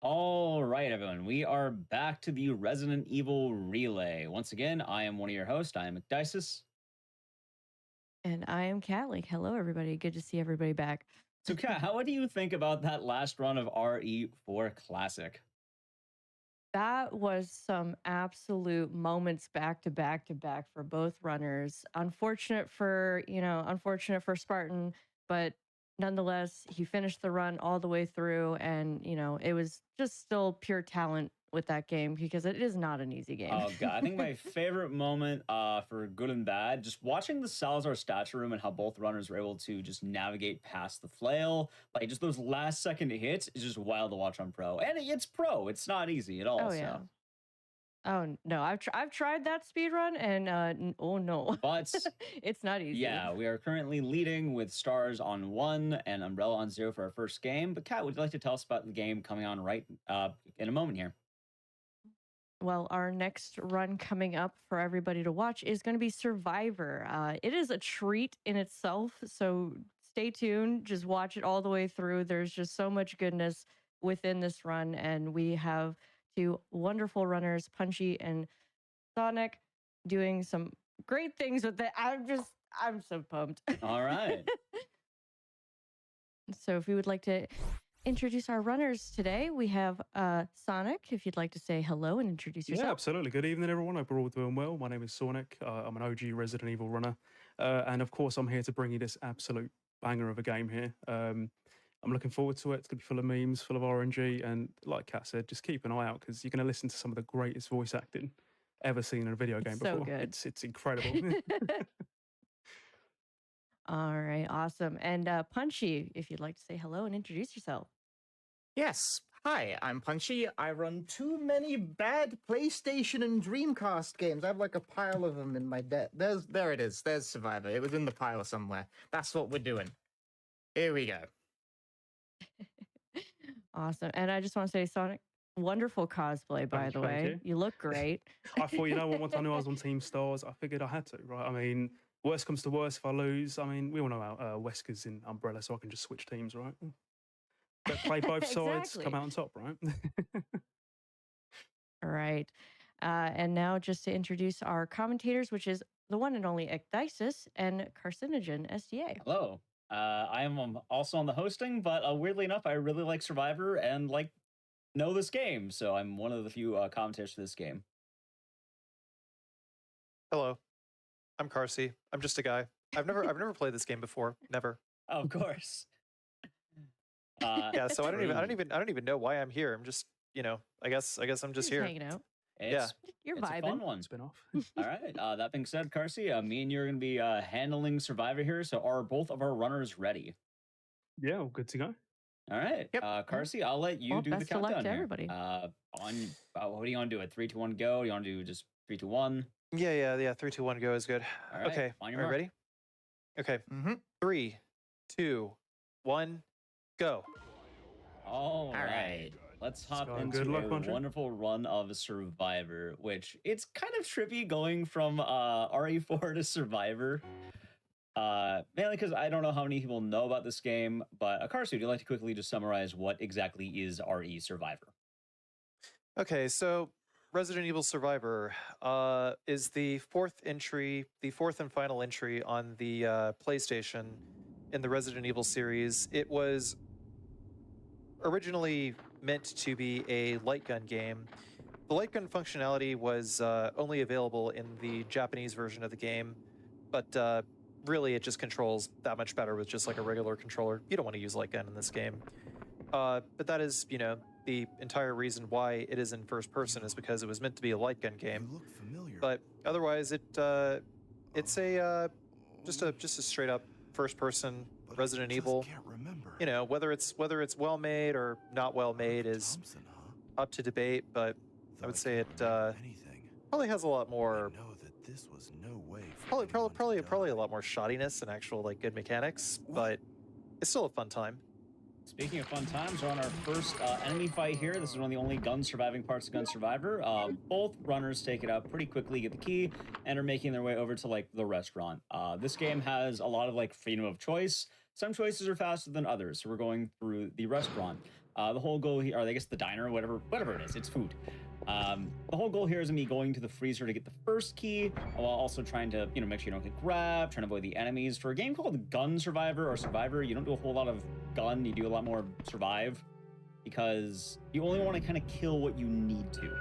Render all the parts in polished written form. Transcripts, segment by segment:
All right, everyone. We are back to the Resident Evil Relay. Once again, I am one of your hosts. I am McDisis. And I am Callie. Hello, everybody. Good to see everybody back. So, Kat, how do you think about that last run of RE4 Classic? That was some absolute moments back to back to back for both runners. Unfortunate for Spartan, but nonetheless, he finished the run all the way through, and it was just still pure talent with that game because it is not an easy game. Oh god, I think my favorite moment for good and bad, just watching the Salazar statue room and how both runners were able to just navigate past the flail, like just those last second hits is just wild to watch on pro. And it's pro, it's not easy at all. Oh yeah. Oh no, I've tried that speed run and oh no, but it's not easy. Yeah, we are currently leading with stars on 1 and Umbrella on 0 for our first game. But Kat, would you like to tell us about the game coming on right in a moment here? Well, our next run coming up for everybody to watch is going to be Survivor. It is a treat in itself, so stay tuned. Just watch it all the way through. There's just so much goodness within this run, and we have two wonderful runners, Punchy and Sonic, doing some great things with it. I'm so pumped. All right. So if we would like to introduce our runners today, we have Sonic, if you'd like to say hello and introduce yourself. Yeah, absolutely. Good evening, everyone. Hope we're all doing well. My name is Sonic. I'm an OG Resident Evil runner. And of course, I'm here to bring you this absolute banger of a game here. I'm looking forward to it. It's going to be full of memes, full of RNG. And like Kat said, just keep an eye out because you're going to listen to some of the greatest voice acting ever seen in a video game before. So good. It's incredible. All right, awesome. And Punchy, if you'd like to say hello and introduce yourself. Yes. Hi, I'm Punchy. I run too many bad PlayStation and Dreamcast games. I have like a pile of them in my debt. There it is. There's Survivor. It was in the pile somewhere. That's what we're doing. Here we go. Awesome. And I just want to say, Sonic, wonderful cosplay, by the way. You look great. I thought, once I knew I was on Team S.T.A.R.S, I figured I had to, right? I mean, worst comes to worst if I lose. I mean, we all know how Wesker's in Umbrella, so I can just switch teams, right? But play both sides, come out on top, right? All right. And now just to introduce our commentators, which is the one and only Ecdysis and Carcinogen S.T.A. Hello. I am also on the hosting, but weirdly enough, I really like Survivor and know this game, so I'm one of the few commentators for this game. Hello, I'm Carcy. I'm just a guy. I've never played this game before. Never. Oh, of course. Yeah, so I don't even know why I'm here. I'm just, I guess I'm just here. Hanging out. You're vibing. A fun one. Spin off. All right. That being said, Carcy, me and you are going to be handling Survivor here. So are both of our runners ready? Yeah, well, good to go. All right. Yep. Carcy, I'll let you do the countdown. Best of luck to here. everybody. What do you want to do? 3, 2, 1, go? Do you want to do just 3, 2, 1? Yeah. 3, 2, 1, go is good. All right. Okay. On Are your you mark. ready? Okay. Mm-hmm. 3, 2, 1, go. All right. Let's hop into a wonderful run of Survivor, which it's kind of trippy going from RE4 to Survivor. Mainly because I don't know how many people know about this game, but Akarsu, would you like to quickly just summarize what exactly is RE Survivor? Okay, so Resident Evil Survivor is the fourth and final entry on the PlayStation in the Resident Evil series. It was originally meant to be a light gun game. The light gun functionality was only available in the Japanese version of the game, but really it just controls that much better with just like a regular controller. You don't want to use light gun in this game. But that is, the entire reason why it is in first person is because it was meant to be a light gun game. You look familiar. But otherwise it's a just a straight up first person Resident Evil. Can't remember. Whether it's well made or not well made is up to debate, but I would say it probably has a lot more. I know that this was no way. Probably a lot more shoddiness and actual good mechanics, but it's still a fun time. Speaking of fun times, we're on our first enemy fight here. This is one of the only gun surviving parts of Gun Survivor. Both runners take it out pretty quickly, get the key, and are making their way over to the restaurant. This game has a lot of freedom of choice. Some choices are faster than others, so we're going through the restaurant. The whole goal here, or I guess the diner, whatever it is, it's food. The whole goal here is me going to the freezer to get the first key, while also trying to, make sure you don't get grabbed, trying to avoid the enemies. For a game called Gun Survivor or Survivor, you don't do a whole lot of gun, you do a lot more survive, because you only want to kind of kill what you need to.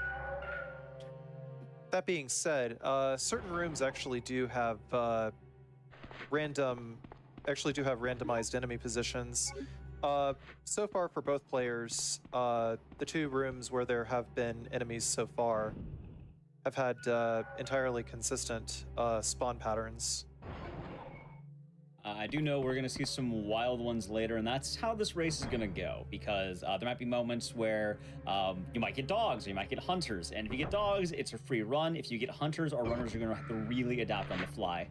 That being said, certain rooms actually do have randomized enemy positions. So far for both players, the 2 rooms where there have been enemies so far have had entirely consistent spawn patterns. I do know we're going to see some wild ones later, and that's how this race is going to go, because there might be moments where you might get dogs, or you might get hunters, and if you get dogs, it's a free run. If you get hunters, our runners are going to have to really adapt on the fly.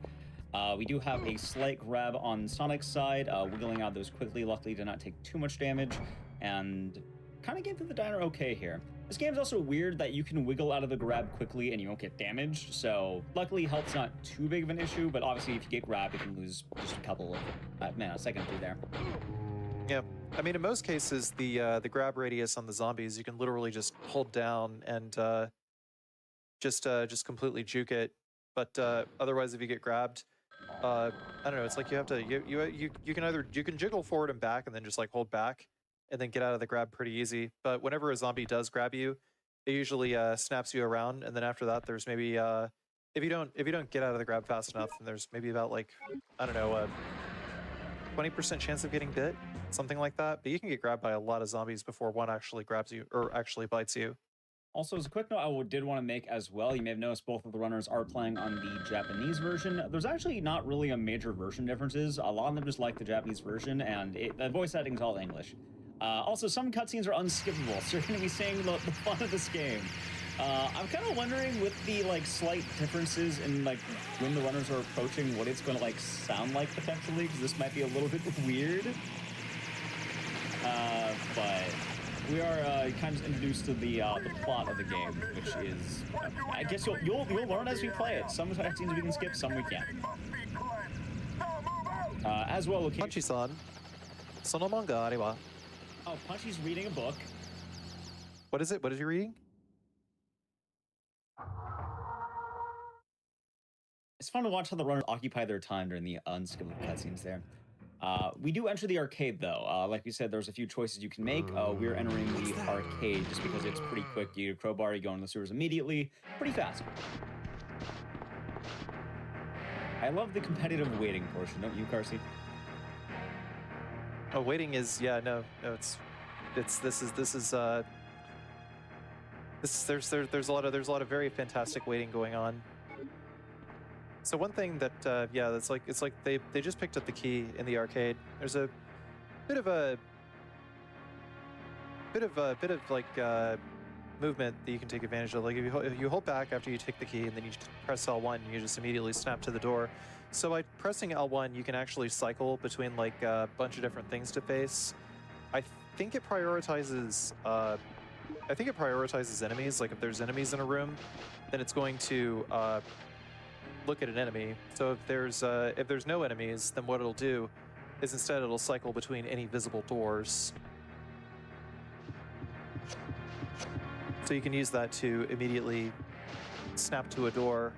We do have a slight grab on Sonic's side, wiggling out those quickly, luckily to not take too much damage, and kind of get through the diner okay here. This game's also weird that you can wiggle out of the grab quickly and you won't get damaged, so luckily health's not too big of an issue, but obviously if you get grabbed, you can lose just a couple of, a second through there. Yeah, I mean, in most cases, the grab radius on the zombies, you can literally just hold down and just completely juke it, but otherwise if you get grabbed, I don't know, it's like you have to, you can jiggle forward and back and then just like hold back and then get out of the grab pretty easy. But whenever a zombie does grab you, it usually snaps you around, and then after that there's maybe if you don't get out of the grab fast enough, then there's maybe about like, I don't know, 20% chance of getting bit, something like that. But you can get grabbed by a lot of zombies before one actually grabs you or actually bites you. Also, as a quick note, I did want to make as well, you may have noticed both of the runners are playing on the Japanese version. There's actually not really a major version differences. A lot of them just like the Japanese version, and the voice acting's all English. Also, some cutscenes are unskippable, so you're going to be seeing the fun of this game. I'm kind of wondering, with the slight differences in when the runners are approaching, what it's going to sound like potentially, because this might be a little bit weird. But we are kind of introduced to the plot of the game, which is, I guess you'll learn as we play it. Some cutscenes we can skip, some we can't. As well, okay. Punchy-san, sono manga ariwa. Oh, Punchy's reading a book. What is it? What is he reading? It's fun to watch how the runners occupy their time during the unskippable cutscenes there. We do enter the arcade, though. Like we said, there's a few choices you can make. We're entering the arcade just because it's pretty quick. You get a crowbar, you go into the sewers immediately. Pretty fast. I love the competitive waiting portion, don't you, Carsey? Oh, waiting is, yeah, no, there's a lot of very fantastic waiting going on. So one thing that it's like they just picked up the key in the arcade. There's a bit of movement that you can take advantage of. Like if you hold back after you take the key and then you press L1, you just immediately snap to the door. So by pressing L1, you can actually cycle between a bunch of different things to face. I think it prioritizes enemies. Like if there's enemies in a room, then it's going to look at an enemy. So if there's no enemies, then what it'll do is instead it'll cycle between any visible doors. So you can use that to immediately snap to a door,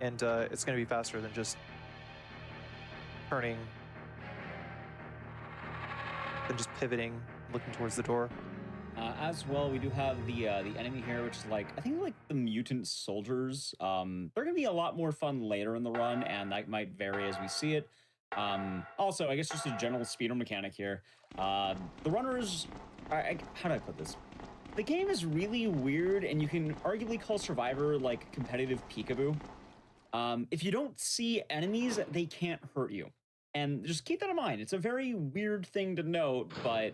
and it's going to be faster than just turning, than just pivoting, looking towards the door. As well, we do have the enemy here, which is I think the mutant soldiers. They're gonna be a lot more fun later in the run, and that might vary as we see it. Also, I guess just a general speedrun mechanic here. The runners, how do I put this? The game is really weird, and you can arguably call Survivor competitive peekaboo. If you don't see enemies, they can't hurt you. And just keep that in mind. It's a very weird thing to note, but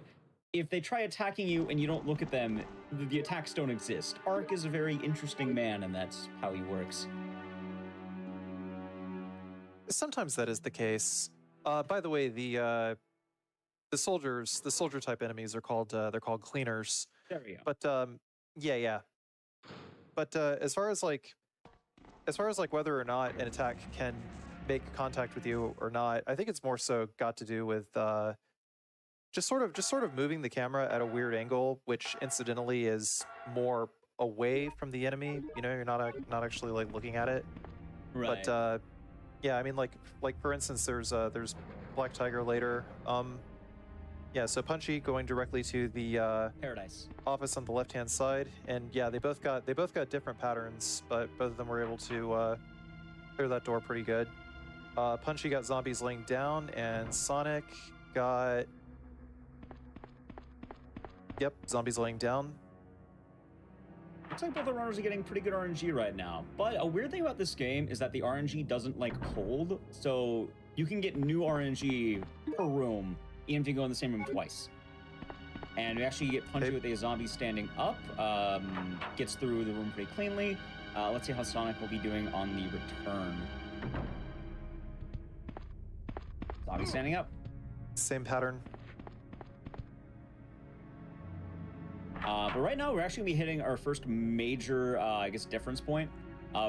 if they try attacking you and you don't look at them, the attacks don't exist. Ark is a very interesting man, and that's how he works. Sometimes that is the case. By the way, the soldier type enemies are called they're called cleaners. There we go. But yeah. But as far as whether or not an attack can make contact with you or not, I think it's more so got to do with just sort of moving the camera at a weird angle, which incidentally is more away from the enemy. You know, you're not actually like looking at it. Right. But yeah, I mean, like for instance, there's Black Tiger later. Yeah, so Punchy going directly to the Paradise office on the left-hand side, and yeah, they both got different patterns, but both of them were able to clear that door pretty good. Punchy got zombies laying down, and Sonic got zombies laying down. Looks like both the runners are getting pretty good RNG right now. But a weird thing about this game is that the RNG doesn't like hold, so you can get new RNG per room, even if you go in the same room twice. And we actually get Punchy with a zombie standing up, gets through the room pretty cleanly. Let's see how Sonic will be doing on the return. Zombie standing up. Same pattern. But right now, we're actually going to be hitting our first major, I guess, difference point.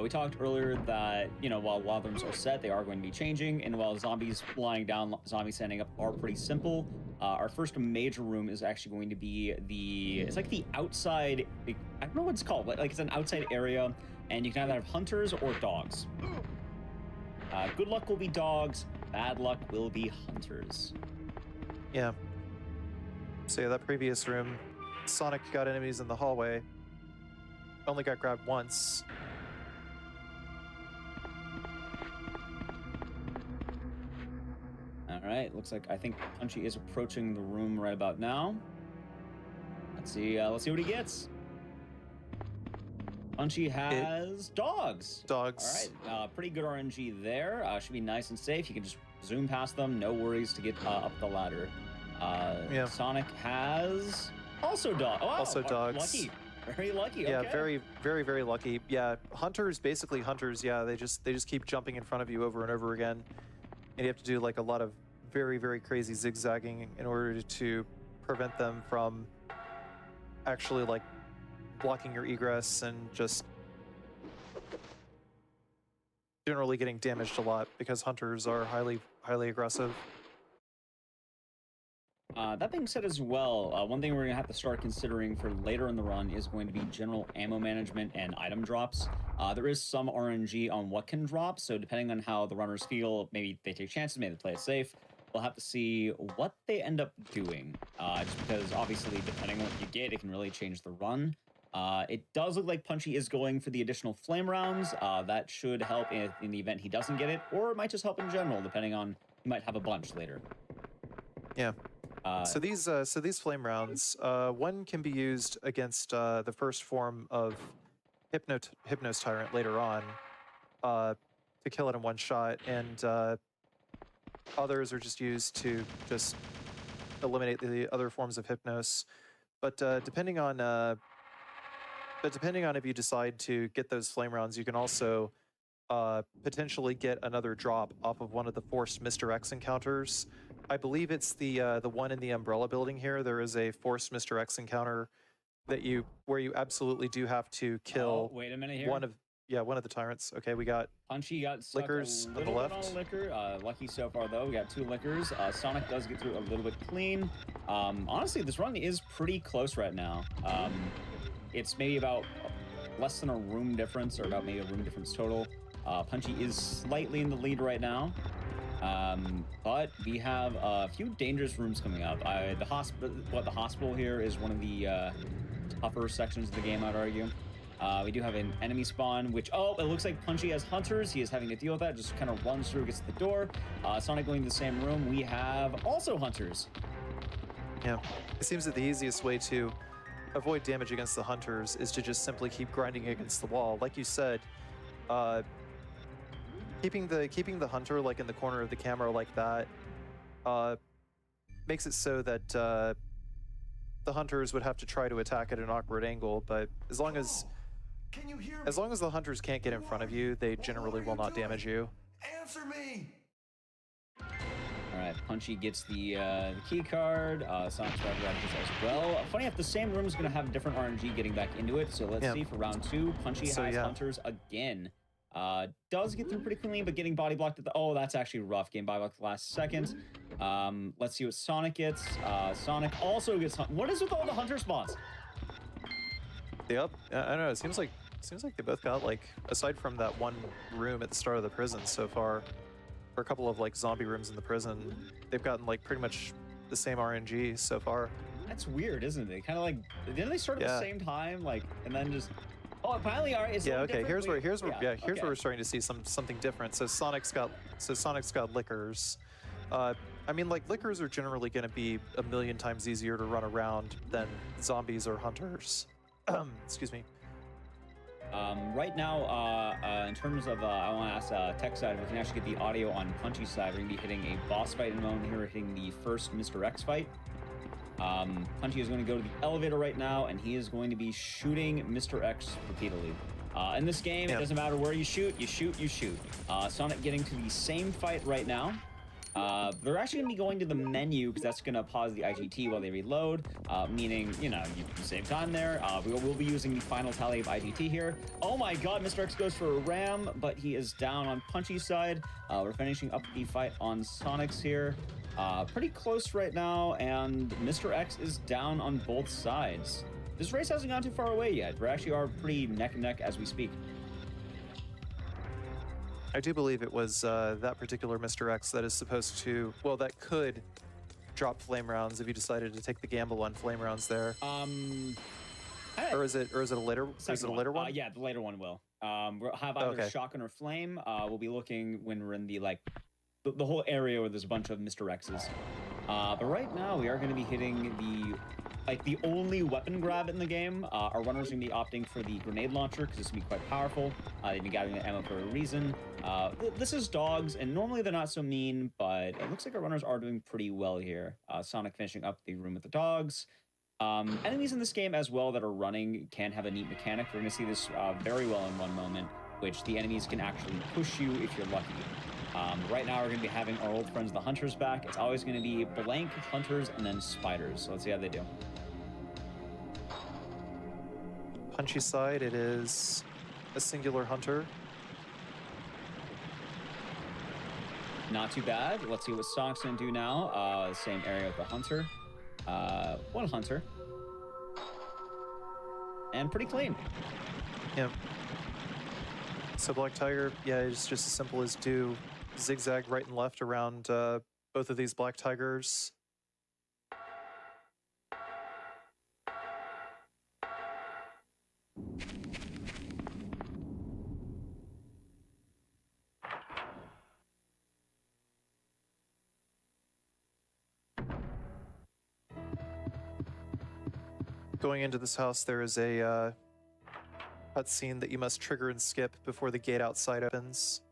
We talked earlier that, you know, while a lot of rooms are set, they are going to be changing. And while zombies lying down, zombies standing up are pretty simple, our first major room is actually going to be it's like the outside, I don't know what it's called, but like it's an outside area, and you can either have hunters or dogs. Good luck will be dogs, bad luck will be hunters. Yeah. So yeah, that previous room, Sonic got enemies in the hallway, only got grabbed once. All right, looks like I think Punchy is approaching the room right about now. Let's see what he gets. Punchy has dogs. Dogs. All right, pretty good RNG there. Should be nice and safe. You can just zoom past them, no worries to get up the ladder. Yeah. Sonic has also dogs. Oh, wow. Also dogs. Lucky. Very lucky. Yeah, okay. very, very, very lucky. Yeah, hunters, basically hunters, yeah, they just keep jumping in front of you over and over again. And you have to do like a lot of very, very crazy zigzagging in order to prevent them from actually like blocking your egress and just generally getting damaged a lot because hunters are highly, highly aggressive. That being said as well, one thing we're going to have to start considering for later in the run is going to be general ammo management and item drops. There is some RNG on what can drop, so depending on how the runners feel, maybe they take chances, maybe they play it safe. We'll have to see what they end up doing, just because obviously depending on what you get, it can really change the run. It does look like Punchy is going for the additional flame rounds. That should help in the event he doesn't get it, or it might just help in general, depending on, he might have a bunch later. Yeah. So these flame rounds, one can be used against the first form of Hypnos Tyrant later on to kill it in one shot, and others are just used to just eliminate the other forms of Hypnos. But depending on if you decide to get those flame rounds, you can also potentially get another drop off of one of the forced Mr. X encounters. I believe it's the one in the Umbrella building here. There is a forced Mr. X encounter where you absolutely do have to kill. Oh, wait a minute here. One of the tyrants. Okay, we got Punchy got stuck lickers a on the little bit left. on liquor. Lucky so far though. We got 2 liquors. Sonic does get through a little bit clean. Honestly, this run is pretty close right now. It's maybe about less than a room difference, or about maybe a room difference total. Punchy is slightly in the lead right now. But we have a few dangerous rooms coming up. The hospital here is one of the tougher sections of the game, I'd argue. We do have an enemy spawn, which, it looks like Punchy has hunters. He is having to deal with that, just kind of runs through, gets to the door. Sonic going to the same room. We have also hunters. Yeah, it seems that the easiest way to avoid damage against the hunters is to just simply keep grinding against the wall. Like you said, keeping the hunter like in the corner of the camera like that makes it so that the hunters would have to try to attack at an awkward angle, but as long as the hunters can't get in front of you, they generally will not damage you. Answer me! All right, Punchy gets the key card. Sonic's about to grab this as well. Funny enough, the same room is going to have different RNG getting back into it. So let's see for round 2. Punchy has hunters again. Does get through pretty cleanly, but getting body blocked at the... Oh, that's actually rough. Getting body blocked the last second. Let's see what Sonic gets. Sonic also gets... What is with all the hunter spawns? Yep. I don't know. It seems like they both got, like, aside from that one room at the start of the prison so far, or a couple of, like, zombie rooms in the prison, they've gotten, like, pretty much the same RNG so far. That's weird, isn't it? Kind of like... Didn't they start at the same time? Like, and then just... Oh, finally, all right. It's okay. Here's where we're starting to see something different. So Sonic's got lickers. I mean, like, lickers are generally going to be a million times easier to run around than zombies or hunters. Excuse me. Right now, in terms of, I want to ask tech side if we can actually get the audio on Punchy's side. We're going to be hitting a boss fight in a moment here. We're hitting the first Mr. X fight. Punchy is going to go to the elevator right now, and he is going to be shooting Mr. X repeatedly. In this game, it doesn't matter where you shoot, you shoot, you shoot. Sonic getting to the same fight right now. They're actually going to be going to the menu because that's going to pause the IGT while they reload, meaning, you know, you can save time there. We'll be using the final tally of IGT here. Oh my god, Mr. X goes for a ram, but he is down on Punchy's side. We're finishing up the fight on Sonic's here. Pretty close right now, and Mr. X is down on both sides. This race hasn't gone too far away yet. We actually are pretty neck and neck as we speak. I do believe it was that particular Mr. X that is supposed to, well, that could drop flame rounds if you decided to take the gamble on flame rounds there. Or is it a later? Is it a later one? Yeah, the later one will. We'll have either shotgun or flame. We'll be looking when we're in the the whole area where there's a bunch of Mr. X's. But right now we are going to be hitting the only weapon grab in the game. Our runners are going to be opting for the grenade launcher because this is going to be quite powerful. They've been gathering the ammo for a reason. This is dogs, and normally they're not so mean, but it looks like our runners are doing pretty well here. Sonic finishing up the room with the dogs. Enemies in this game as well that are running can have a neat mechanic. We're going to see this very well in one moment, which the enemies can actually push you if you're lucky. Right now, we're going to be having our old friends, the hunters, back. It's always going to be blank, hunters, and then spiders. So let's see how they do. Punchy side, it is a singular hunter. Not too bad. Let's see what Sonic's going to do now. Same area with the hunter. One hunter. And pretty clean. Yep. So Black Tiger, yeah, it's just as simple as do zigzag right and left around both of these Black Tigers. Going into this house, there is a cutscene that you must trigger and skip before the gate outside opens.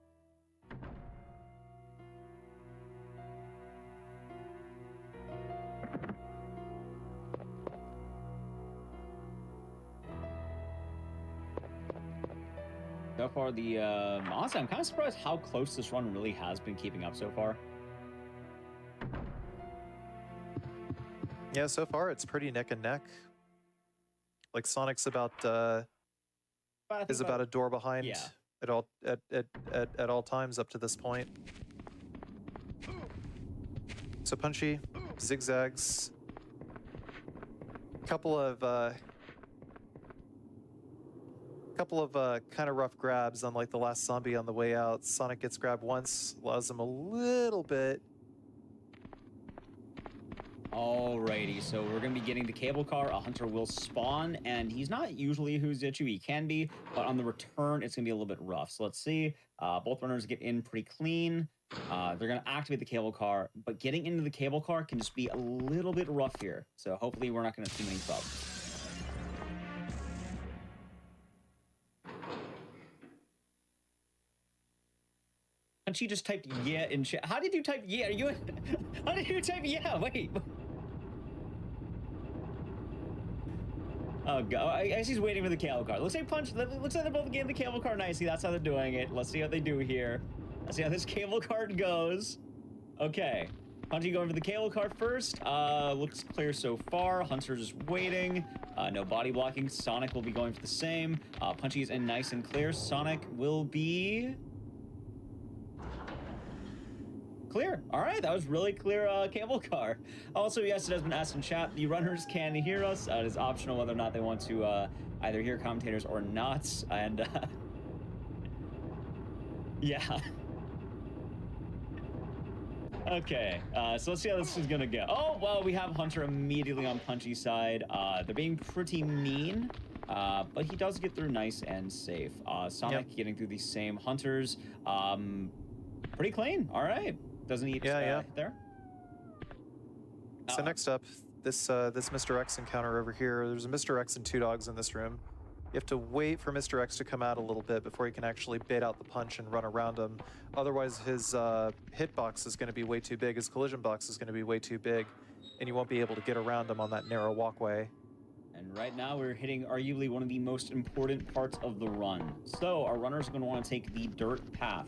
So far, honestly, I'm kind of surprised how close this run really has been keeping up so far. Yeah, so far it's pretty neck and neck. Like Sonic's about about a door behind at all times up to this point. So Punchy zigzags. Couple of kind of rough grabs on like the last zombie on the way out. Sonic gets grabbed once, allows him a little bit. Alrighty, so we're going to be getting the cable car. A hunter will spawn, and he's not usually who's at you. He can be, but on the return, it's going to be a little bit rough. So let's see. Both runners get in pretty clean. They're going to activate the cable car, but getting into the cable car can just be a little bit rough here. So hopefully we're not going to have too many problems. And she just typed yeah in chat. How did you type yeah? How did you type yeah? Wait. Oh god, I guess he's waiting for the cable car. Looks like looks like they're both getting the cable car nicely. That's how they're doing it. Let's see how they do here. Let's see how this cable card goes. Okay. Punchy going for the cable car first. Looks clear so far. Hunter just waiting. No body blocking. Sonic will be going for the same. Punchy is in nice and clear. Sonic will be clear. All right, that was really clear cable car. Also, yes, it has been asked in chat. The runners can hear us. It is optional whether or not they want to either hear commentators or not. And yeah. Okay, so let's see how this is gonna go. Oh, well, we have Hunter immediately on Punchy's side. They're being pretty mean, but he does get through nice and safe. Sonic getting through these same Hunters. Pretty clean. All right. Doesn't need hit there. So next up, this Mr. X encounter over here. There's a Mr. X and 2 dogs in this room. You have to wait for Mr. X to come out a little bit before he can actually bait out the punch and run around him. Otherwise, his hitbox is going to be way too big. His collision box is going to be way too big, and you won't be able to get around him on that narrow walkway. And right now, we're hitting arguably one of the most important parts of the run. So our runners are going to want to take the dirt path.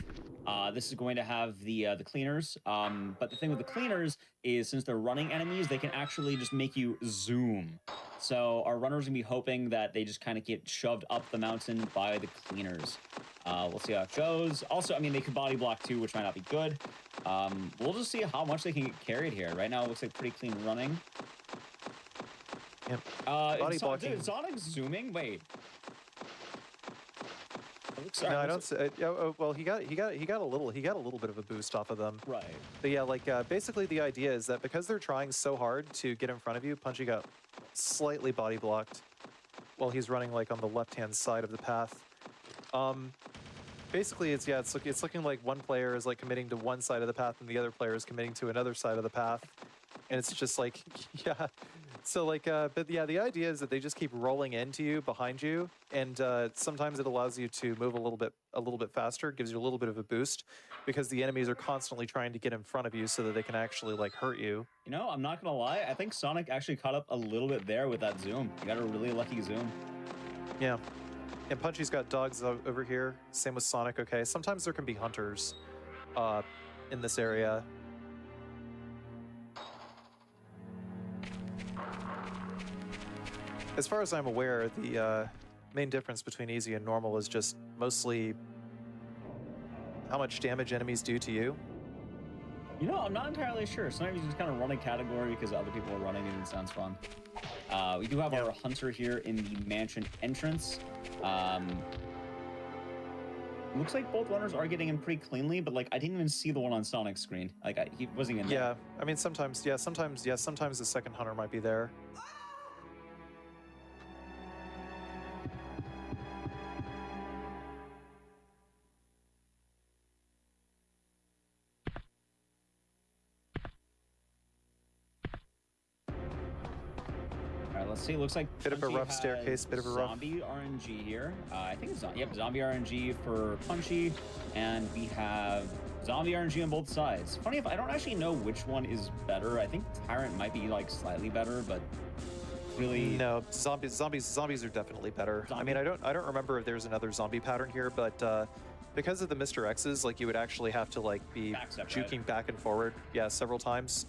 This is going to have the cleaners, but the thing with the cleaners is since they're running enemies, they can actually just make you zoom. So our runners are going to be hoping that they just kind of get shoved up the mountain by the cleaners. We'll see how it goes. Also, I mean, they could body block too, which might not be good. We'll just see how much they can get carried here. Right now, it looks like pretty clean running. Yep. Body blocking. Dude, Sonic's zooming? Wait. No, I don't. Well, he got a little bit of a boost off of them. Right. But yeah, like basically the idea is that because they're trying so hard to get in front of you, Punchy got slightly body blocked while he's running like on the left-hand side of the path. Basically, it's looking like one player is like committing to one side of the path and the other player is committing to another side of the path, and it's just like yeah. So like, but yeah, the idea is that they just keep rolling into you, behind you, and sometimes it allows you to move a little bit faster, gives you a little bit of a boost, because the enemies are constantly trying to get in front of you so that they can actually like hurt you. You know, I'm not gonna lie, I think Sonic actually caught up a little bit there with that zoom. You got a really lucky zoom. Yeah, and Punchy's got dogs over here. Same with Sonic. Okay, sometimes there can be hunters in this area. As far as I'm aware, the main difference between easy and normal is just mostly how much damage enemies do to you. You know, I'm not entirely sure. Sometimes you just kind of run a category because other people are running it and it sounds fun. We do have our hunter here in the mansion entrance. Looks like both runners are getting in pretty cleanly, but like I didn't even see the one on Sonic's screen. Like he wasn't even there. Yeah, I mean sometimes the second hunter might be there. Let's see. Looks like bit of a rough staircase, bit of a rough zombie RNG here. I think it's zombie RNG for Punchy, and we have zombie RNG on both sides. Funny if I don't actually know which one is better. I think Tyrant might be like slightly better, but really no. Zombies are definitely better. I mean, I don't remember if there's another zombie pattern here, but because of the Mr. X's, like you would actually have to like be juking back and forward, several times.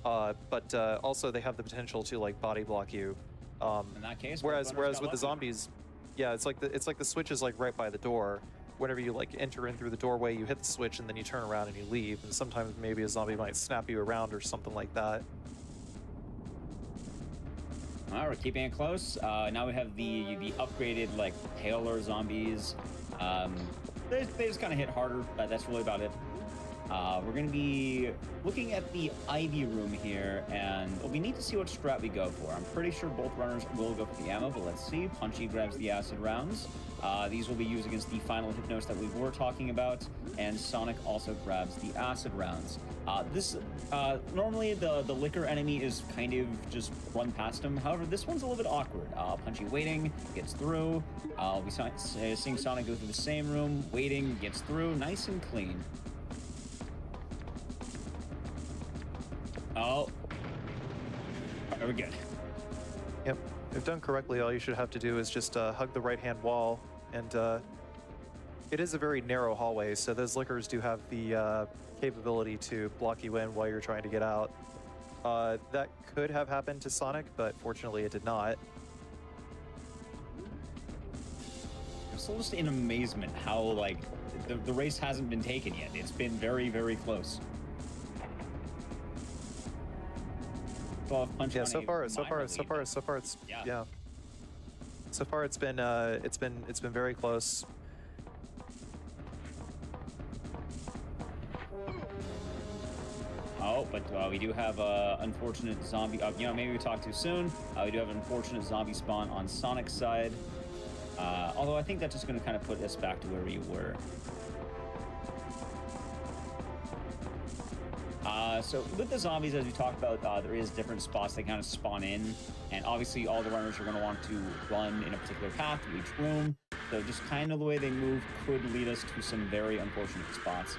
But also they have the potential to like body block you. In that case, whereas with the zombies, it's like the switch is like right by the door. Whenever you like enter in through the doorway, you hit the switch and then you turn around and you leave. And sometimes maybe a zombie might snap you around or something like that. All right, we're keeping it close. Now we have the upgraded like paler zombies. They just kind of hit harder, but that's really about it. We're going to be looking at the Ivy room here, and we need to see what strat we go for. I'm pretty sure both runners will go for the ammo, but let's see. Punchy grabs the acid rounds. These will be used against the final Hypnos that we were talking about, and Sonic also grabs the acid rounds. Normally the liquor enemy is kind of just run past him. However, this one's a little bit awkward. Punchy waiting, gets through. We seeing Sonic go through the same room, waiting, gets through, nice and clean. Oh, we're good. Yep, if done correctly, all you should have to do is just hug the right-hand wall and It is a very narrow hallway, so those lickers do have the capability to block you in while you're trying to get out. That could have happened to Sonic, but fortunately it did not. I'm still just in amazement how, like, the race hasn't been taken yet. It's been very, very close. Yeah, so far it's yeah. So far it's been very close. Oh, but we do have unfortunate zombie. You know, maybe we talked too soon. We do have an unfortunate zombie spawn on Sonic's side. Although I think that's just going to kind of put us back to where we were. So with the zombies, as we talked about, there is different spots they kind of spawn in, and obviously all the runners are going to want to run in a particular path to each room. So just kind of the way they move could lead us to some very unfortunate spots.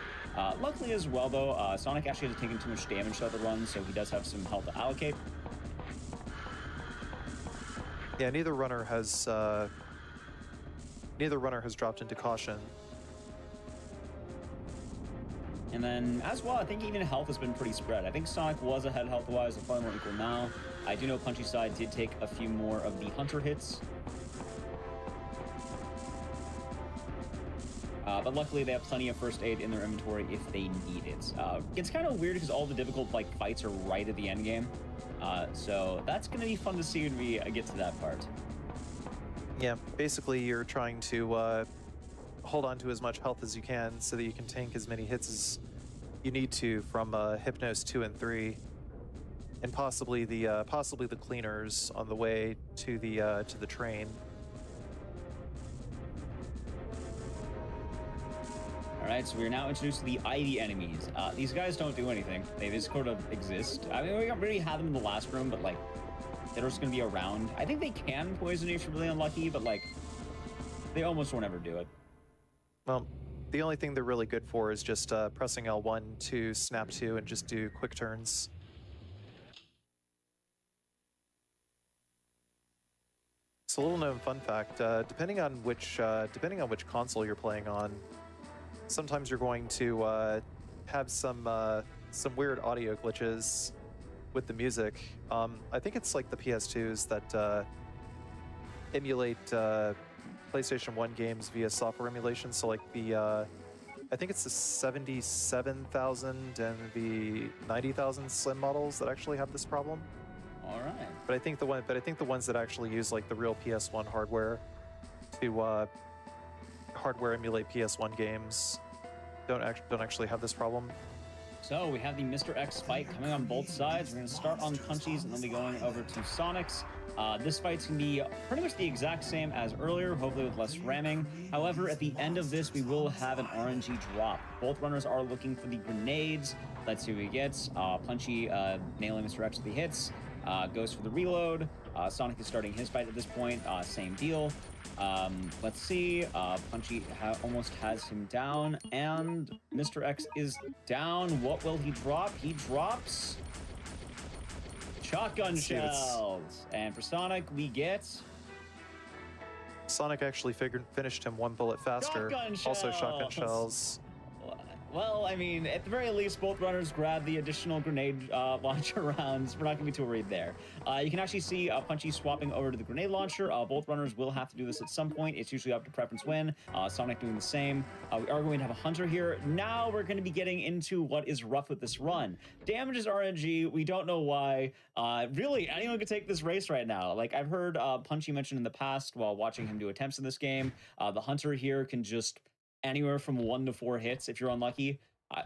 Luckily as well, though, Sonic actually hasn't taken too much damage throughout the run, so he does have some health to allocate. Yeah, neither runner has dropped into caution. And then, as well, I think even health has been pretty spread. I think Sonic was ahead health-wise, they're probably more equal now. I do know Punchy's side did take a few more of the Hunter hits. But luckily, they have plenty of first aid in their inventory if they need it. It's kind of weird because all the difficult fights are right at the end game. So that's going to be fun to see when we get to that part. Yeah, basically you're trying to hold on to as much health as you can so that you can tank as many hits as you need to from Hypnos 2 and 3, and possibly the cleaners on the way to the train. All right, so we're now introduced to the Ivy enemies. These guys don't do anything. They just sort of exist. I mean, we already had them in the last room, but like, they're just going to be around. I think they can poison you if you're really unlucky, but like, they almost won't ever do it. Well, the only thing they're really good for is just pressing L1 to snap to and just do quick turns. It's a little known fun fact. Depending on which console you're playing on, sometimes you're going to have some weird audio glitches with the music. I think it's like the PS2s that emulate PlayStation 1 games via software emulation. So like I think it's the 77,000 and the 90,000 Slim models that actually have this problem. All right. But I think the ones that actually use like the real PS1 hardware to hardware emulate PS1 games don't actually have this problem. So we have the Mr. X fight coming on both sides. We're going to start on Punchy's and then be going over to Sonic's. This fight's going to be pretty much the exact same as earlier, hopefully with less ramming. However, at the end of this, we will have an RNG drop. Both runners are looking for the grenades. Let's see what he gets. Punchy nailing Mr. X with the hits. Goes for the reload. Sonic is starting his fight at this point. Same deal. Let's see. Punchy almost has him down, and Mr. X is down. What will he drop? He drops shotgun shells. And for Sonic, we get Sonic actually finished him one bullet faster. Also shotgun shells. Well, I mean, at the very least, both runners grab the additional grenade launcher rounds. We're not going to be too worried there. You can actually see Punchy swapping over to the grenade launcher. Both runners will have to do this at some point. It's usually up to preference win. Sonic doing the same. We are going to have a Hunter here. Now we're going to be getting into what is rough with this run. Damage is RNG. We don't know why. Really, anyone could take this race right now. Like, I've heard Punchy mentioned in the past while watching him do attempts in this game. The Hunter here can just anywhere from 1 to 4 hits if you're unlucky.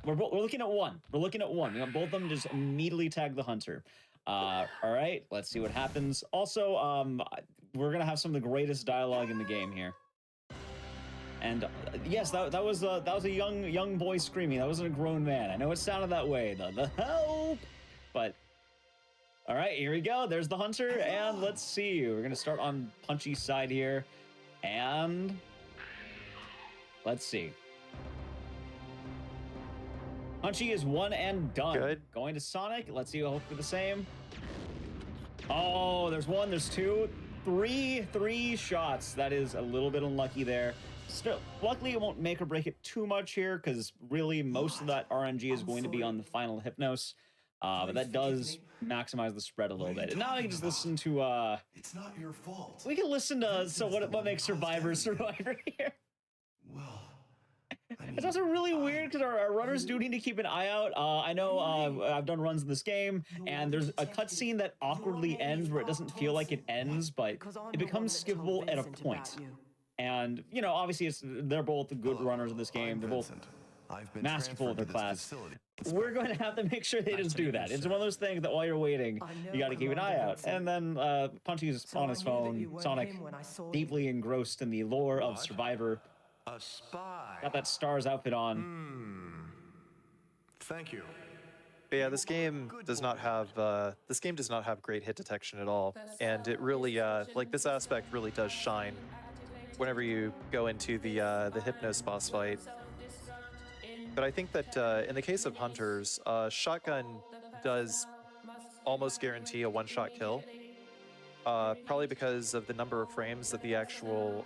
We're looking at 1. We're looking at 1. We want both of them to just immediately tag the Hunter. All right, let's see what happens. Also, we're gonna have some of the greatest dialogue in the game here. And yes, that was a young boy screaming. That wasn't a grown man. I know it sounded that way. The help, but all right, here we go. There's the Hunter, and let's see. We're gonna start on Punchy's side here, and let's see. Punchy is 1 and done. Good. Going to Sonic. Let's see. Hope for the same. Oh, there's 1. There's 2. 3 shots. That is a little bit unlucky there. Still, luckily it won't make or break it too much here, because really most of that RNG is going to be on the final Hypnos. But that does maximize the spread a little bit. And now I can just listen to It's not your fault. we can listen to what makes Survivor here. Well, It's also really weird because our runners do need to keep an eye out. I know I've done runs in this game, and there's a cutscene that awkwardly ends where it doesn't feel like it ends, but it becomes skippable at a point. And, you know, obviously they're both good runners in this game. They're both masterful at their class. We're going to have to make sure they just do that. It's one of those things that while you're waiting, you got to keep an eye out. And then Punchy's on his phone, Sonic, deeply engrossed in the lore of Survivor. A spy. Got that S.T.A.R.S outfit on. Thank you. But yeah, this game does not have great hit detection at all, and it really like this aspect really does shine whenever you go into the Hypnos boss fight. But I think that in the case of hunters, shotgun does almost guarantee a one-shot kill, probably because of the number of frames that the actual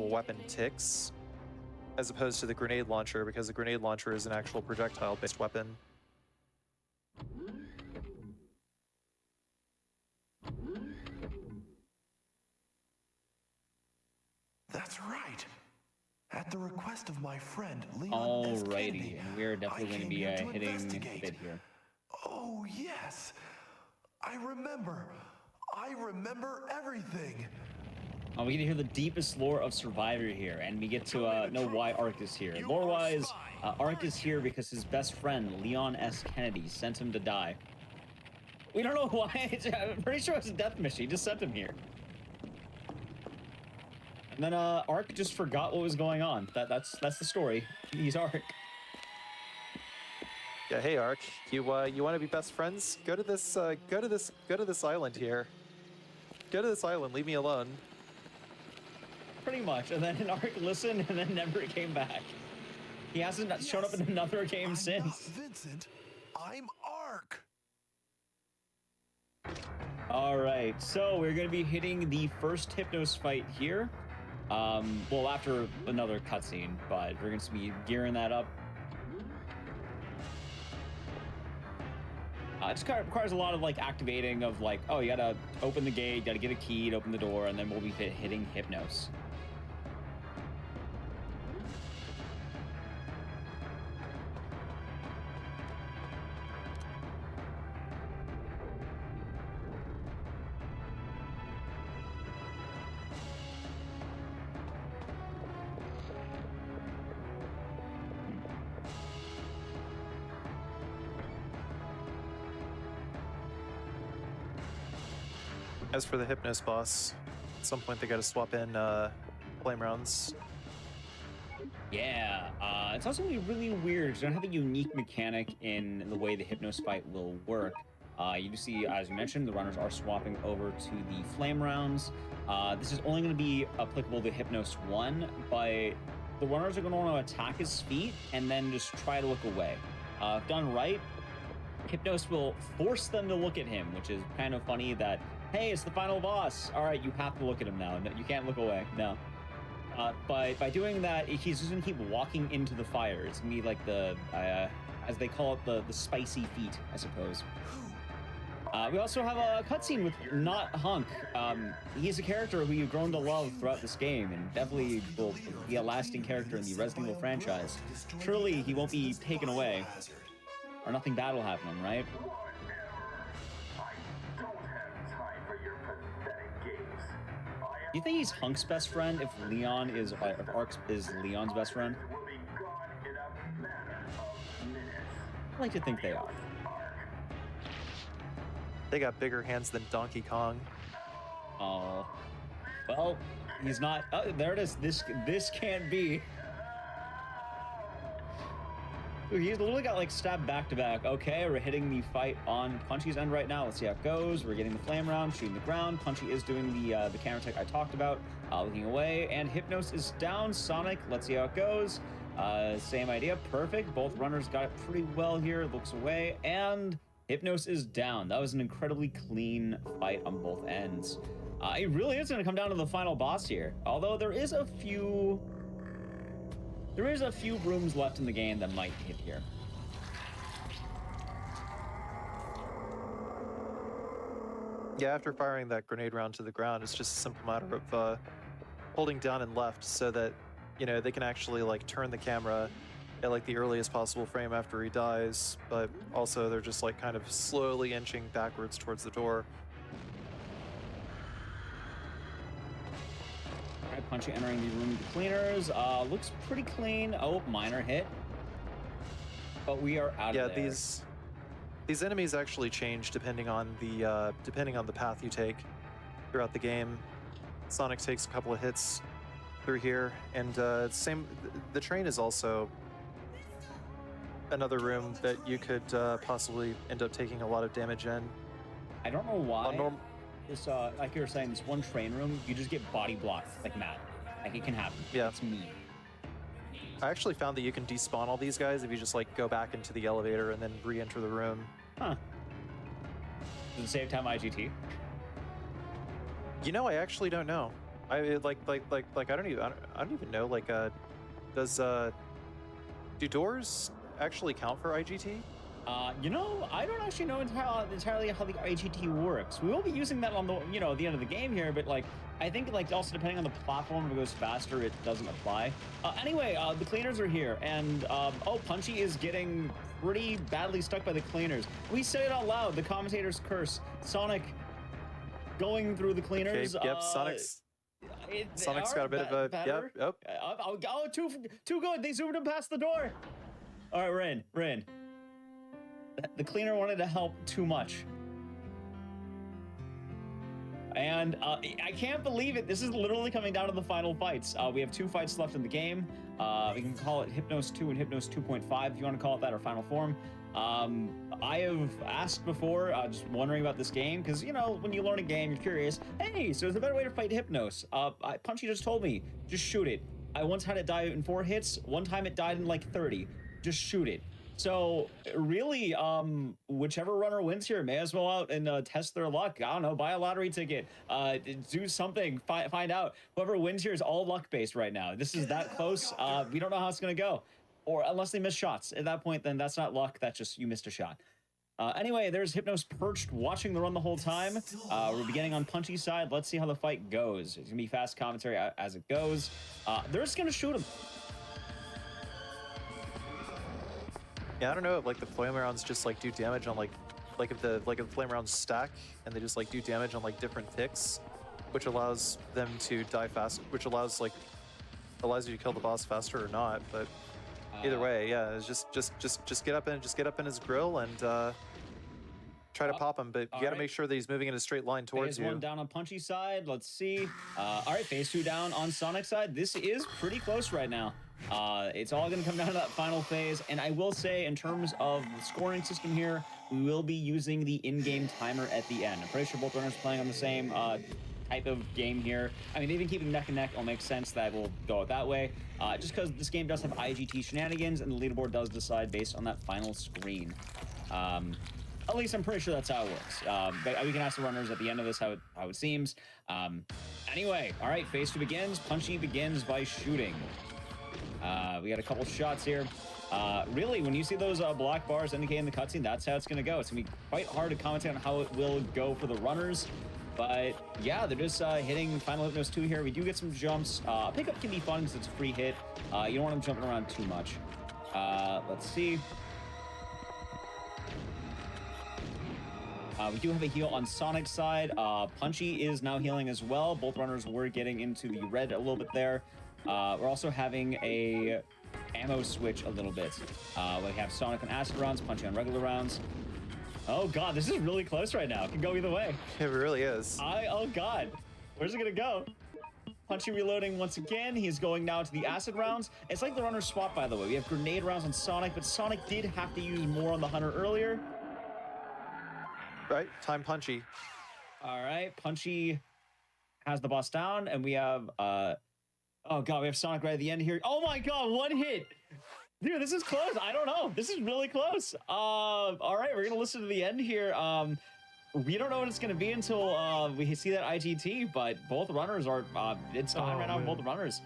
weapon ticks, as opposed to the grenade launcher, because the grenade launcher is an actual projectile-based weapon. That's right. At the request of my friend Leon S. Alrighty, Kennedy, and we're definitely going to be hitting a bit here. Oh, yes. I remember everything. We get to hear the deepest lore of Survivor here, and we get to know why Ark is here. Lore-wise, Ark is here because his best friend, Leon S. Kennedy, sent him to die. We don't know why. I'm pretty sure it's a death mission. He just sent him here. And then Ark just forgot what was going on. That's the story. He's Ark. Yeah, hey Ark, you want to be best friends? Go to this island here. Go to this island. Leave me alone. Pretty much. And then Ark listened and then never came back. He hasn't shown up in another game since. Not Vincent. I'm Ark. All right, so we're going to be hitting the first Hypnos fight here. Well, after another cutscene, but we're going to be gearing that up. It just kind of requires a lot of like activating of like, oh, you gotta open the gate, gotta get a key to open the door, and then we'll be hitting Hypnos. As for the Hypnos boss, at some point they got to swap in flame rounds. Yeah, it's also gonna be really weird. You don't have a unique mechanic in the way the Hypnos fight will work. You do see, as you mentioned, the runners are swapping over to the flame rounds. This is only going to be applicable to Hypnos 1, but the runners are going to want to attack his feet and then just try to look away. If done right, Hypnos will force them to look at him, which is kind of funny that, hey, it's the final boss. All right, you have to look at him now. No, you can't look away. No. But by doing that, he's just going to keep walking into the fire. It's going to be like the, as they call it, the spicy feet, I suppose. We also have a cutscene with Not Hunk. He's a character who you've grown to love throughout this game, and definitely will be a lasting character in the Resident Evil franchise. Surely he won't be taken away, or nothing bad will happen to him, right? Do you think he's Hunk's best friend if Leon is, if Ark is Leon's best friend? I like to think they are. They got bigger hands than Donkey Kong. Oh, well, he's not. Oh, there it is. This can't be. He's literally got like stabbed back to back. Okay, we're hitting the fight on Punchy's end right now. Let's see how it goes. We're getting the flame round, shooting the ground. Punchy is doing the counterattack I talked about, looking away, and Hypnos is down. Sonic, let's see how it goes. Same idea, perfect. Both runners got it pretty well here. Looks away, and Hypnos is down. That was an incredibly clean fight on both ends. It really is going to come down to the final boss here. Although there is a few rooms left in the game that might hit here. Yeah, after firing that grenade round to the ground, it's just a simple matter of holding down and left so that, you know, they can actually like turn the camera at like the earliest possible frame after he dies, but also they're just like kind of slowly inching backwards towards the door. All right, Punchy entering the room with the cleaners. Looks pretty clean. Oh, minor hit. But we are out of there. Yeah, these enemies actually change depending on the path you take throughout the game. Sonic takes a couple of hits through here, and the train is also another room that you could possibly end up taking a lot of damage in. I don't know why. This, like you were saying, this one train room, you just get body blocked like mad. Like it can happen. Yeah, it's me. I actually found that you can despawn all these guys if you just like go back into the elevator and then re-enter the room. Huh. Does it save time IGT? You know, I actually don't know. I don't even know. Like, do doors actually count for IGT? You know, I don't actually know entirely how the IGT works. We will be using that on the, you know, the end of the game here, but like, I think like also depending on the platform, if it goes faster, it doesn't apply. Anyway, the cleaners are here, and oh, Punchy is getting pretty badly stuck by the cleaners. We say it out loud, the commentator's curse. Sonic going through the cleaners. Okay, yep, Sonic's got a bit of a, yep, yep. Oh, too good. They zoomed him past the door. All right, we're in. The cleaner wanted to help too much. And I can't believe it. This is literally coming down to the final fights. We have 2 fights left in the game. We can call it Hypnos 2 and Hypnos 2.5 if you want to call it that, or final form. I have asked before, just wondering about this game, because, you know, when you learn a game, you're curious. Hey, so there's a better way to fight Hypnos. Punchy just told me, just shoot it. I once had it die in 4 hits. One time it died in like 30. Just shoot it. So really, whichever runner wins here may as well out and test their luck. I don't know, buy a lottery ticket, do something, find out. Whoever wins here is all luck based right now. This is that close. We don't know how it's gonna go, or unless they miss shots. At that point, then that's not luck. That's just you missed a shot. Anyway, there's Hypnos perched, watching the run the whole time. We're beginning on Punchy's side. Let's see how the fight goes. It's gonna be fast commentary as it goes. They're just gonna shoot him. Yeah, I don't know if like the flame rounds just like do damage on like if the flame rounds stack and they just like do damage on like different ticks, which allows them to die fast, which allows you to kill the boss faster or not. But either way, yeah, it's just get up in his grill and try to pop him. But you got to make sure that he's moving in a straight line towards you. Phase 1 down on Punchy's side. Let's see. All right, phase 2 down on Sonic's side. This is pretty close right now. It's all going to come down to that final phase, and I will say, in terms of the scoring system here, we will be using the in-game timer at the end. I'm pretty sure both runners are playing on the same type of game here. I mean, they've been keeping neck and neck. It'll make sense that we'll go that way, just because this game does have IGT shenanigans, and the leaderboard does decide based on that final screen. At least I'm pretty sure that's how it works. But we can ask the runners at the end of this how it seems. Anyway, all right, phase 2 begins. Punchy begins by shooting. We got a couple shots here. Really, when you see those black bars indicating the cutscene, that's how it's going to go. It's going to be quite hard to commentate on how it will go for the runners. But yeah, they're just hitting Final Hypnos 2 here. We do get some jumps. Pickup can be fun because it's a free hit. You don't want them jumping around too much. Let's see. We do have a heal on Sonic's side. Punchy is now healing as well. Both runners were getting into the red a little bit there. We're also having a ammo switch a little bit. We have Sonic on acid rounds, Punchy on regular rounds. Oh god, this is really close right now. It can go either way. It really is. Oh god, where's it gonna go? Punchy reloading once again. He's going now to the acid rounds. It's like the runners swap, by the way. We have grenade rounds on Sonic, but Sonic did have to use more on the Hunter earlier. Right, time Punchy. All right, Punchy has the boss down, and we have oh god, we have Sonic right at the end here. Oh my god, one hit! Dude, this is close. I don't know. This is really close. All right, we're gonna listen to the end here. We don't know what it's gonna be until we see that IGT, but both runners are. It's time right now. Both runners.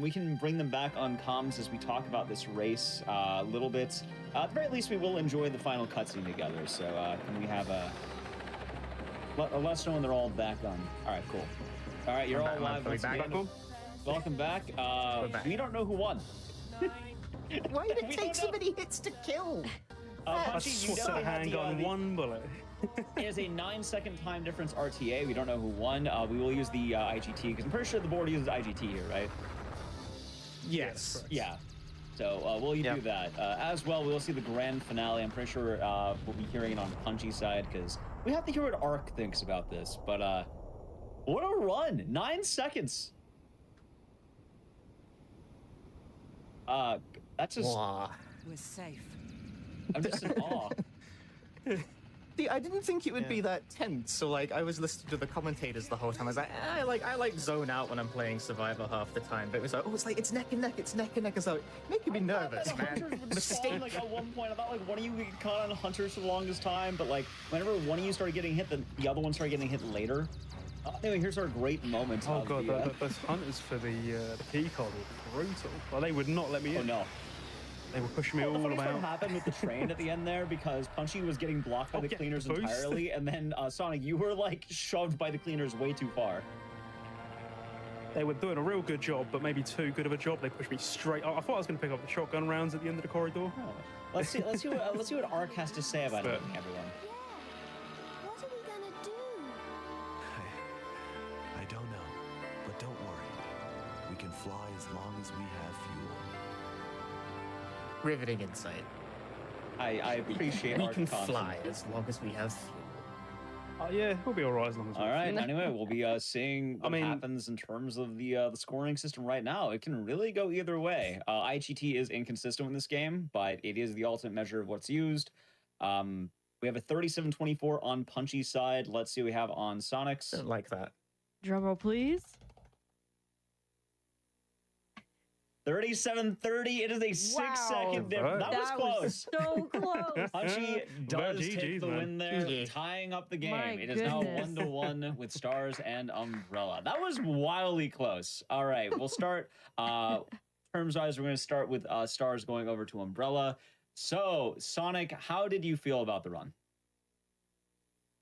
We can bring them back on comms as we talk about this race a little bit. At the very least, we will enjoy the final cutscene together. So can we have a? Let us know when they're all back on. All right, cool. All right, you're all live. Welcome back. We don't know who won. Why did it take so many hits to kill? Punchy, you know handgun one bullet. It is a 9-second time difference RTA. We don't know who won. We will use the IGT because I'm pretty sure the board uses IGT here, right? Yes. Yeah. So we'll do that. As well, we'll see the grand finale. I'm pretty sure we'll be hearing it on Punchy's side because we have to hear what Ark thinks about this. But what a run! 9 seconds. That's just. Wow. We're safe. I'm just in awe. See, I didn't think it would be that tense, so like I was listening to the commentators the whole time. I was like, I like zone out when I'm playing Survivor half the time, but it was like, it's neck and neck, it's neck and neck. It's like making me nervous, man. Mistake. Like at one point, I thought like one of you would get caught on hunters for the longest time, but like whenever one of you started getting hit, the other one started getting hit later. Anyway, here's our great moment. Oh god, those hunters for the key card were brutal. Well, they would not let me in. Oh no. They were pushing me all What about. happened with the train at the end there because Punchy was getting blocked by the cleaners entirely, and then Sonic, you were like shoved by the cleaners way too far. They were doing a real good job, but maybe too good of a job. They pushed me straight. I thought I was going to pick up the shotgun rounds at the end of the corridor. Oh. Let's see what Ark has to say about it, everyone. Yeah. What are we gonna do? I don't know, but don't worry. We can fly as long as we have fuel. Riveting insight. I appreciate We Ark can content. fly as long as we have fuel. Yeah, we'll be all right as long as. All right. Anyway, we'll be seeing what happens in terms of the scoring system right now. It can really go either way. IGT is inconsistent in this game, but it is the ultimate measure of what's used. We have a 37-24 on Punchy's side. Let's see what we have on Sonic's. Don't like that. Drumroll, please. 37-30. It is a 6-second difference. That was close. So close. Punchy does take the win there, tying up the game. My It is now 1-1 with S.T.A.R.S and Umbrella. That was wildly close. All right, we'll start. Terms-wise, we're going to start with S.T.A.R.S going over to Umbrella. So, Sonic, how did you feel about the run?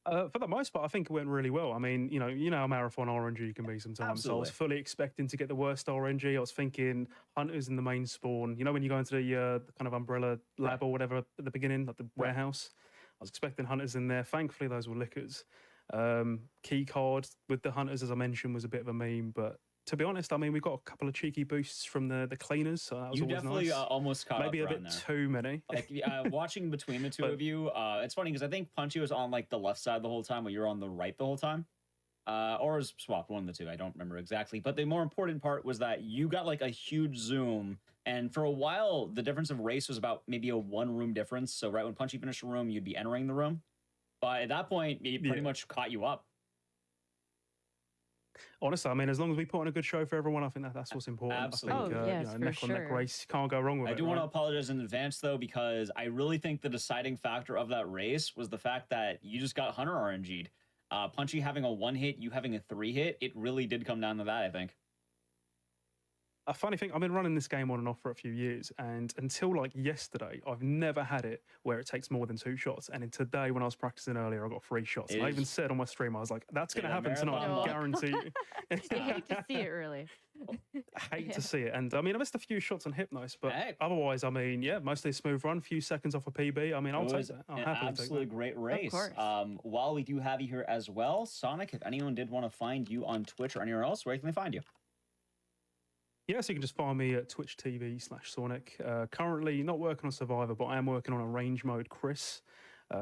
For the most part, I think it went really well. I mean, you know how marathon RNG can be sometimes. Absolutely. So I was fully expecting to get the worst RNG. I was thinking hunters in the main spawn. You know when you go into the kind of Umbrella lab or whatever at the beginning, like the warehouse. I was expecting hunters in there. Thankfully, those were lickers. Key card with the hunters, as I mentioned, was a bit of a meme, but to be honest, I mean, we got a couple of cheeky boosts from the cleaners, so that was You always definitely nice. Almost caught Maybe up a bit too many. Like watching between the two of you, it's funny because I think Punchy was on like the left side the whole time, while you were on the right the whole time, or was swapped, one of the two. I don't remember exactly. But the more important part was that you got like a huge zoom, and for a while the difference of race was about maybe a 1-room difference. So right when Punchy finished a room, you'd be entering the room. But at that point, it pretty much caught you up. Honestly, I mean, as long as we put on a good show for everyone, I think that's what's important. Absolutely. I think, neck on neck race, can't go wrong with it. I do want to apologize in advance, though, because I really think the deciding factor of that race was the fact that you just got Hunter RNG'd. Punchy having a 1-hit, you having a 3-hit, it really did come down to that, I think. A funny thing, I've been running this game on and off for a few years, and until like yesterday, I've never had it where it takes more than 2 shots. And in today, when I was practicing earlier, I got 3 shots. And I even said on my stream, I was like, that's going to happen tonight, I guarantee you. You hate to see it, really. I hate to see it. And I mean, I missed a few shots on Hypnos, but otherwise, I mean, yeah, mostly a smooth run, few seconds off a PB. I mean, I'll take that. I'll happily take that. Absolutely great race. Of course. While we do have you here as well, Sonic, if anyone did want to find you on Twitch or anywhere else, where can they find you? Yeah, so you can just find me at Twitch TV/Sonic. Currently not working on Survivor, but I am working on a range mode, Chris.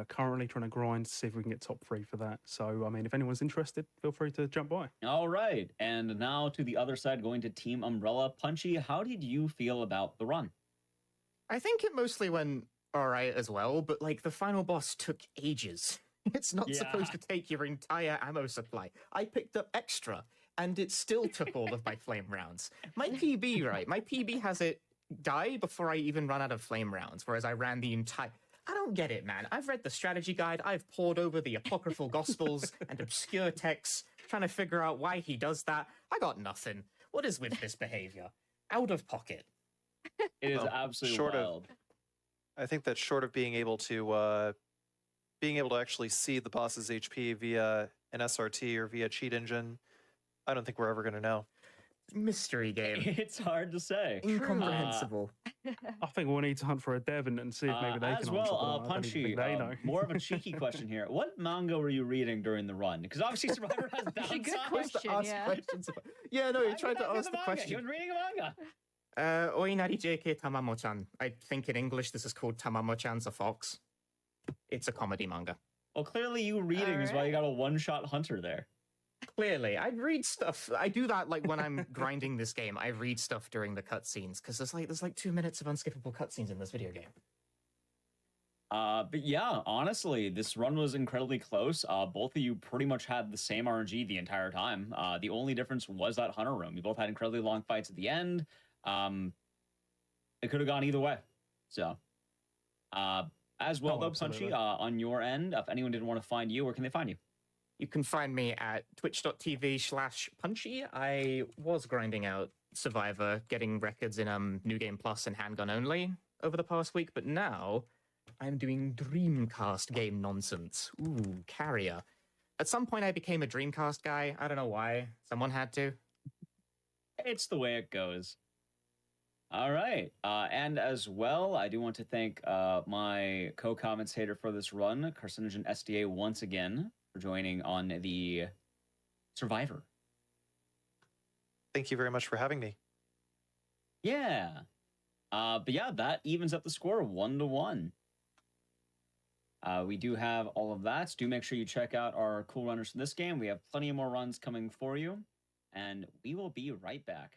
Currently trying to grind to see if we can get top 3 for that. So, I mean, if anyone's interested, feel free to jump by. All right. And now to the other side, going to Team Umbrella. Punchy, how did you feel about the run? I think it mostly went all right as well, but like the final boss took ages. It's not supposed to take your entire ammo supply. I picked up extra, and it still took all of my flame rounds. My PB, right? My PB has it die before I even run out of flame rounds, whereas I ran the entire... I don't get it, man. I've read the strategy guide, I've pored over the apocryphal gospels and obscure texts, trying to figure out why he does that. I got nothing. What is with this behavior? Out of pocket. It is absolutely wild. I think that short of being able to actually see the boss's HP via an SRT or via cheat engine, I don't think we're ever going to know. Mystery game. It's hard to say. Incomprehensible. I think we'll need to hunt for a dev and see if maybe they as can well, answer. But I don't even Punchy, think they know. more of a cheeky question here. What manga were you reading during the run? Because obviously Survivor has downside. Good question, yeah. Yeah, no, he tried to ask the He question. was reading a manga. Oinari JK Tamamo-chan. I think in English this is called Tamamo-chan's a Fox. It's a comedy manga. Well, clearly you reading is why you got a one-shot hunter there. Clearly, I read stuff. I do that like when I'm grinding this game. I read stuff during the cutscenes because there's like 2 minutes of unskippable cutscenes in this video game. But yeah, honestly, this run was incredibly close. Both of you pretty much had the same RNG the entire time. The only difference was that hunter room. You both had incredibly long fights at the end. It could have gone either way. So, as well, though, absolutely. Punchy, on your end, if anyone didn't want to find you, where can they find you? You can find me at twitch.tv/punchy. I was grinding out Survivor, getting records in New Game Plus and Handgun only over the past week, but now I'm doing Dreamcast game nonsense. Ooh, carrier. At some point I became a Dreamcast guy. I don't know why. Someone had to. It's the way it goes. All right. And as well, I do want to thank my co-commentator for this run, Carcinogen S.T.A. once again, for joining on the Survivor. Thank you very much for having me. Yeah. But yeah, that evens up the score 1-1. We do have all of that. Do make sure you check out our cool runners for this game. We have plenty more runs coming for you, and we will be right back.